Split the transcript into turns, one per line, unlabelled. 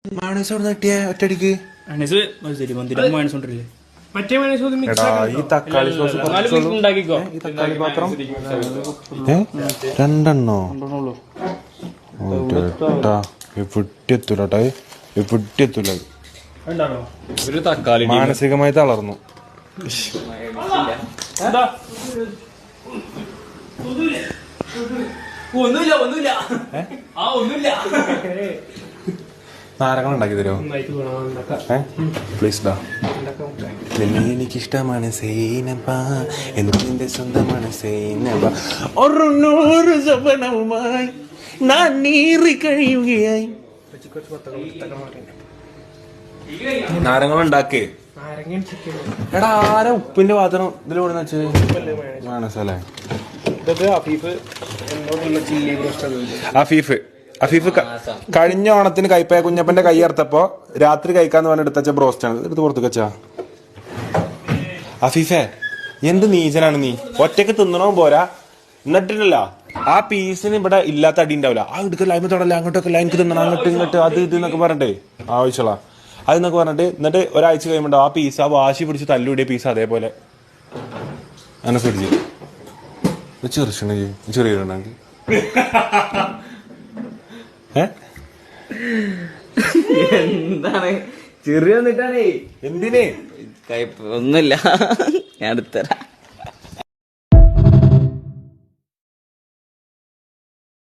Mayonnaise എവിടെ കിട്ടിയ ഒറ്റടിക്ക് ഈ തക്കാളി സോസ് ഈ തക്കാളി പാത്രം രണ്ടെണ്ണോ എവിടെത്തൂലട്ടാ എവിടെത്തൂല മാനസികമായി തളർന്നു. നാരങ്ങൾ ഉണ്ടാക്കി തരുമോ? പ്ലീസ് ഡാ. എനിക്കിഷ്ടമാണ് സൈനബ, എന്റെ സ്വന്തമാണ് സൈനബ. ഒരു 100 സ്വപ്നവുമായി ഞാൻ നീറി കഴിയുകയായി. നാരങ്ങൾ ഉണ്ടാക്കേ. എടാ ആരാ ഉപ്പിന്റെ പാത്രം ഇതിൽ കൊടുന്ന് വെച്ചത്? മാനസല്ലേ അഫീഫ് കഴിഞ്ഞ ഓണത്തിന് കൈപ്പായ കുഞ്ഞപ്പന്റെ കൈ അറുത്തപ്പോ രാത്രി കഴിക്കാന്ന് പറഞ്ഞ എടുത്ത ബ്രോസ്റ്റ് ആണ് എടുത്ത് പുറത്ത് വെച്ചാ. അഫീഫെ എന്ത് നീചനാണ് നീ, ഒറ്റക്ക് തിന്നണോ പോരാ, എന്നിട്ടില്ല ആ പീസിന് ഇവിടെ ഇല്ലാത്ത അടി ഉണ്ടാവില്ല. ആ എടുക്കല്ല അതിന് തൊടല്ല, അങ്ങോട്ടൊക്കെ എനിക്ക് തിന്നണം, അങ്ങോട്ട് ഇങ്ങോട്ട് അത് ഇത് എന്നൊക്കെ പറഞ്ഞിട്ടേ ആവശ്യമുള്ള അതെന്നൊക്കെ പറഞ്ഞിട്ട് എന്നിട്ട് ഒരാഴ്ച കഴിയുമ്പോ ആ പീസ് ആ വാശി പിടിച്ച് തല്ലുകൂടിയ പീസ് അതേപോലെ അങ്ങനെ ഫ്രിഡ്ജ് ചെറിയ ചെറിയുണ്ടെങ്കിൽ
എന്താണ് ചെറിയ വന്നിട്ടാണേ?
എന്തിനേ?
ഒന്നുമില്ല, ഞാൻ എടുത്തരാം.